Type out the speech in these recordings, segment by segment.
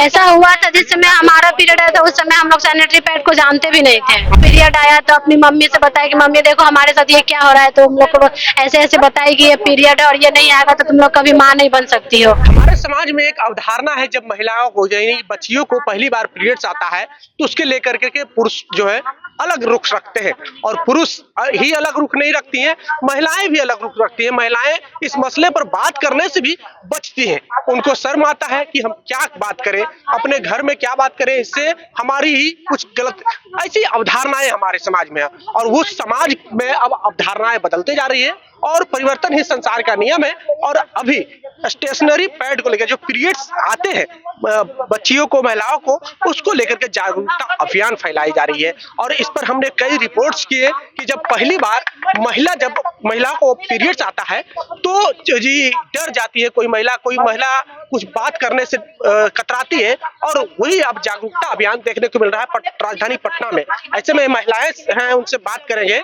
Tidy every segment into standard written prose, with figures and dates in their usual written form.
ऐसा हुआ था जिस समय हमारा पीरियड आया था, उस समय हम लोग सैनिटरी पैड को जानते भी नहीं थे। पीरियड आया तो अपनी मम्मी से बताया कि मम्मी देखो हमारे साथ ये क्या हो रहा है, तो हम लोग को ऐसे ऐसे बताई कि ये पीरियड है और ये नहीं आएगा तो तुम लोग कभी माँ नहीं बन सकती हो। हमारे समाज में एक अवधारणा है, जब महिलाओं को यानी बच्चियों को पहली बार पीरियड्स आता है तो उसके लेकर के पुरुष जो है अलग रुख रखते हैं, और पुरुष ही अलग रुख नहीं रखती हैं, महिलाएं भी अलग रुख रखती हैं। महिलाएं इस मसले पर बात करने से भी बचती हैं। उनको शर्म आता है कि हम क्या बात करें, अपने घर में क्या बात करें, इससे हमारी ही कुछ गलत ऐसी अवधारणाएं हमारे समाज में है। और उस समाज में अब अवधारणाएं बदलते जा रही है और परिवर्तन ही संसार का नियम है। और अभी स्टेशनरी पैड को लेकर जो पीरियड्स आते हैं बच्चियों को, महिलाओं को, उसको लेकर के जागरूकता अभियान फैलाई जा रही है। और इस पर हमने कई रिपोर्ट्स किए कि जब पहली बार महिला को पीरियड्स आता है तो जी डर जाती है, कोई महिला कुछ बात करने से कतराती है। और वही अब जागरूकता अभियान देखने को मिल रहा है राजधानी पटना में। ऐसे में महिलाएं हैं, उनसे बात करेंगे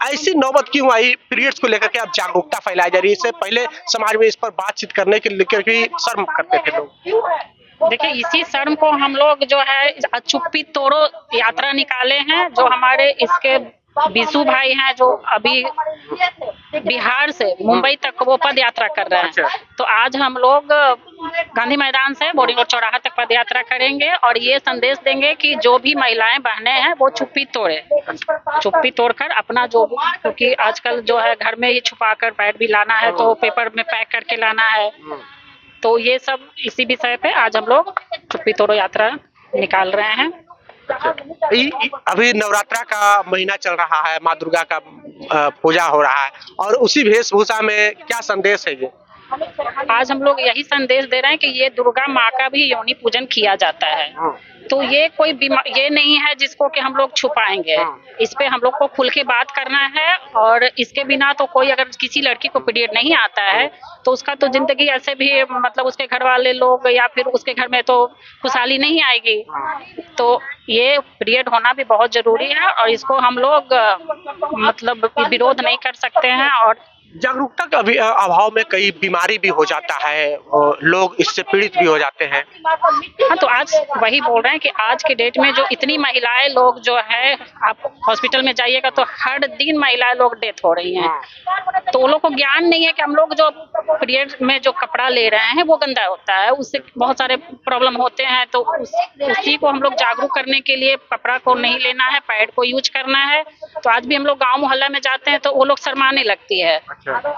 ऐसी नौबत क्यों आई पीरियड्स को लेकर के अब जागरूकता फैलाई जा रही है। इससे पहले समाज में इस पर बातचीत करने के लेकर भी शर्म करते थे लोग। देखिए, इसी शर्म को हम लोग जो है चुप्पी तोड़ो यात्रा निकाले हैं। जो हमारे इसके बिशु भाई हैं, जो अभी बिहार से मुंबई तक वो पद यात्रा कर रहे हैं, तो आज हम लोग गांधी मैदान से बोरिंग रोड चौराहा तक पद यात्रा करेंगे और ये संदेश देंगे कि जो भी महिलाएं बहनें हैं वो चुप्पी तोड़े, चुप्पी तोड़कर अपना जो, क्योंकि आजकल जो है घर में ही छुपा कर पैड भी लाना है तो पेपर में पैक करके लाना है, तो ये सब इसी विषय पे आज हम लोग चुप्पी तोड़ो यात्रा निकाल रहे हैं। अभी नवरात्रा का महीना चल रहा है, माँ दुर्गा का पूजा हो रहा है, और उसी वेशभूषा में क्या संदेश है ये? आज हम लोग यही संदेश दे रहे हैं कि ये दुर्गा माँ का भी योनि पूजन किया जाता है, तो ये कोई ये नहीं है जिसको कि हम लोग छुपाएंगे। इस पे हम लोग को खुल के बात करना है। और इसके बिना तो कोई, अगर किसी लड़की को पीरियड नहीं आता है तो उसका तो जिंदगी ऐसे भी, मतलब उसके घर वाले लोग या फिर उसके घर में तो खुशहाली नहीं आएगी। तो ये पीरियड होना भी बहुत जरूरी है और इसको हम लोग मतलब विरोध नहीं कर सकते हैं। और जागरूकता के अभाव में कई बीमारी भी हो जाता है और लोग इससे पीड़ित भी हो जाते हैं। हाँ, तो आज वही बोल रहे हैं कि आज के डेट में जो इतनी महिलाएं लोग जो है, आप हॉस्पिटल में जाइएगा तो हर दिन महिलाएं लोग डेथ हो रही हैं, तो वो लोग को ज्ञान नहीं है कि हम लोग जो पीरियड में जो कपड़ा ले रहे हैं वो गंदा होता है, उससे बहुत सारे प्रॉब्लम होते हैं। तो उसी को हम लोग जागरूक करने के लिए कपड़ा को नहीं लेना है, पैड को यूज करना है। तो आज भी हम लोग गाँव मोहल्ला में जाते हैं तो वो लोग शर्माने लगती है,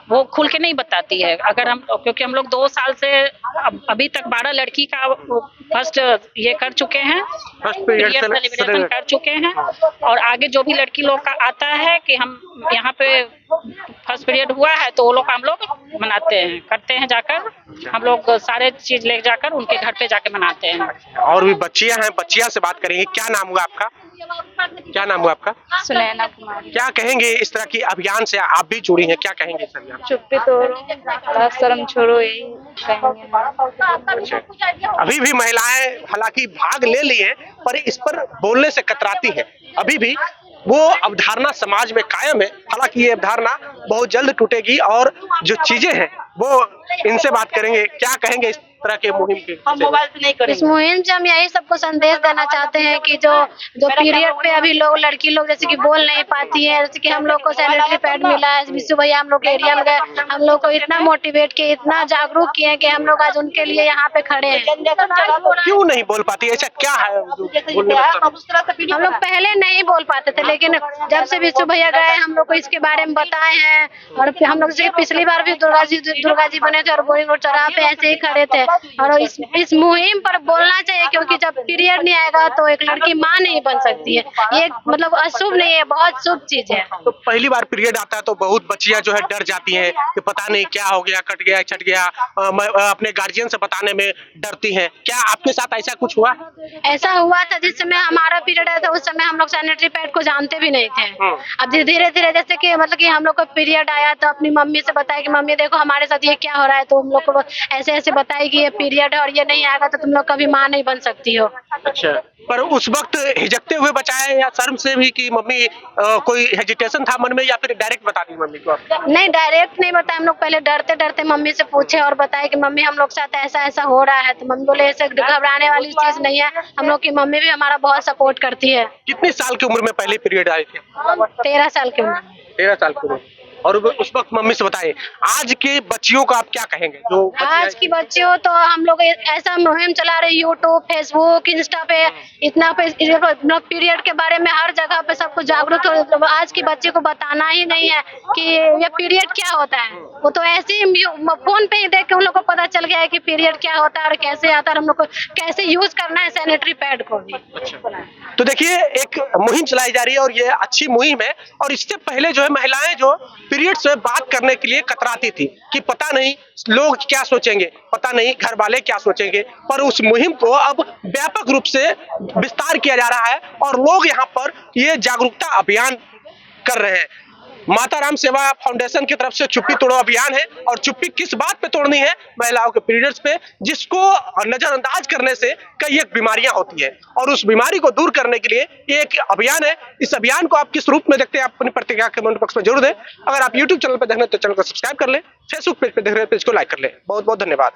वो खुल के नहीं बताती है। अगर हम, क्योंकि हम लोग 2 साल से अभी तक 12 लड़की का फर्स्ट ये कर चुके हैं, पीरियड सेलिब्रेशन कर चुके हैं, और आगे जो भी लड़की लोग का आता है कि हम यहाँ पे फर्स्ट पीरियड हुआ है तो वो लोग हम लोग मनाते हैं, करते हैं, जाकर हम लोग सारे चीज ले जाकर उनके घर पे जाके मनाते हैं। और भी बच्चियां हैं, बच्चियां से बात करेंगे। क्या नाम हुआ आपका? क्या नाम हुआ आपका? सुनैना कुमारी। क्या कहेंगे इस तरह की अभियान से आप भी जुड़ी हैं, क्या कहेंगे इस अभियान? चुप्पी तोड़ो, शर्म छोड़ो, यही कहेंगे। अभी भी महिलाएं हालांकि भाग ले ली हैं, पर इस पर बोलने से कतराती हैं। अभी भी वो अवधारणा समाज में कायम है। हालांकि ये अवधारणा बहुत जल्द टूटेगी और जो चीजें हैं वो इनसे बात करेंगे। क्या कहेंगे इस तरह के मुहिम के? हम मोबाइल से नहीं करेंगे। इस मुहिम से हम यही सबको संदेश देना चाहते हैं कि जो पीरियड पे अभी लड़की लोग जैसे कि बोल नहीं पाती है, जैसे कि हम लोग को सैनिटरी पैड मिला है, विशु भैया हम लोग एरिया में गए, हम लोग को इतना मोटिवेट किए, इतना जागरूक किए कि हम लोग आज उनके लिए यहाँ पे खड़े हैं। क्यों नहीं बोल पाती, ऐसा क्या है? हम लोग पहले नहीं बोल पाते थे, लेकिन जब से विशु भैया गए हम लोग को इसके बारे में बताए हैं। और फिर हम लोग पिछली बार भी दुर्गा जी बने थे और बोरिंग रोड चौराहा पे ऐसे ही खड़े थे। और इस मुहिम पर बोलना चाहिए, क्योंकि जब पीरियड नहीं आएगा तो एक लड़की माँ नहीं बन सकती है। ये मतलब अशुभ नहीं है, बहुत शुभ चीज है। तो पहली बार पीरियड आता है तो बहुत बच्चियां जो है डर जाती हैं कि पता नहीं क्या हो गया, कट गया, छट गया, अपने गार्जियन से बताने में डरती हैं। क्या आपके साथ ऐसा कुछ हुआ? ऐसा हुआ था जिस समय हमारा पीरियड आया था, उस समय हम लोग सैनिटरी पैड को जानते भी नहीं थे। अब धीरे धीरे जैसे कि मतलब कि हम लोग को पीरियड आया तो अपनी मम्मी से बताया कि मम्मी देखो हमारे साथ ये क्या हो रहा है, तो हम लोग को ऐसे ऐसे बताई कि ये पीरियड है और ये नहीं आएगा तो तुम लोग कभी माँ नहीं बन सकती हो। अच्छा, पर उस वक्त हिचकते हुए बचाए या शर्म से भी कि मम्मी कोई हेजिटेशन था मन में या फिर डायरेक्ट बता दी मम्मी को आप? नहीं, डायरेक्ट नहीं बताया। हम लोग पहले डरते डरते मम्मी से पूछे और बताए कि मम्मी हम लोग के साथ ऐसा ऐसा हो रहा है। तो मम्मी बोले ऐसे घबराने वाली चीज नहीं है, हम लोग की मम्मी भी हमारा बहुत सपोर्ट करती है। कितने साल की उम्र में पहले पीरियड आए थे? 13 साल की उम्र में। 13 साल की उम्र। और उस वक्त मम्मी से बताए, आज के बच्चियों को आप क्या कहेंगे जो आज की बच्चियों तो हम लोग ऐसा मुहिम चला रहे, यूट्यूब, फेसबुक, इंस्टा पे इतना पीरियड के बारे में हर जगह पे सबको जागरूक हो। आज की बच्चे को बताना ही नहीं है कि ये पीरियड क्या होता है। वो तो ऐसे ही फोन पे ही देख के उन लोग को पता चल गया है कि पीरियड क्या होता है और कैसे आता है, हम लोग को कैसे यूज करना है सैनिटरी पैड को भी। तो देखिए, एक मुहिम चलाई जा रही है और ये अच्छी मुहिम है। और इससे पहले जो है महिलाएं जो पीरियड्स में बात करने के लिए कतराती थी कि पता नहीं लोग क्या सोचेंगे, पता नहीं घर वाले क्या सोचेंगे। पर उस मुहिम को अब व्यापक रूप से विस्तार किया जा रहा है और लोग यहाँ पर ये जागरूकता अभियान कर रहे हैं। माता राम सेवा फाउंडेशन की तरफ से चुप्पी तोड़ो अभियान है। और चुप्पी किस बात पे तोड़नी है? महिलाओं के पीरियड्स पे, जिसको नजरअंदाज करने से कई एक बीमारियां होती है और उस बीमारी को दूर करने के लिए ये एक अभियान है। इस अभियान को आप किस रूप में देखते हैं, आप अपनी प्रतिक्रिया कमेंट बॉक्स में जरूर दें। अगर आप यूट्यूब चैनल पर देख रहे हैं तो चैनल को सब्सक्राइब कर लें, फेसबुक पेज पे देख रहे हैं पेज को लाइक कर लें। बहुत बहुत धन्यवाद।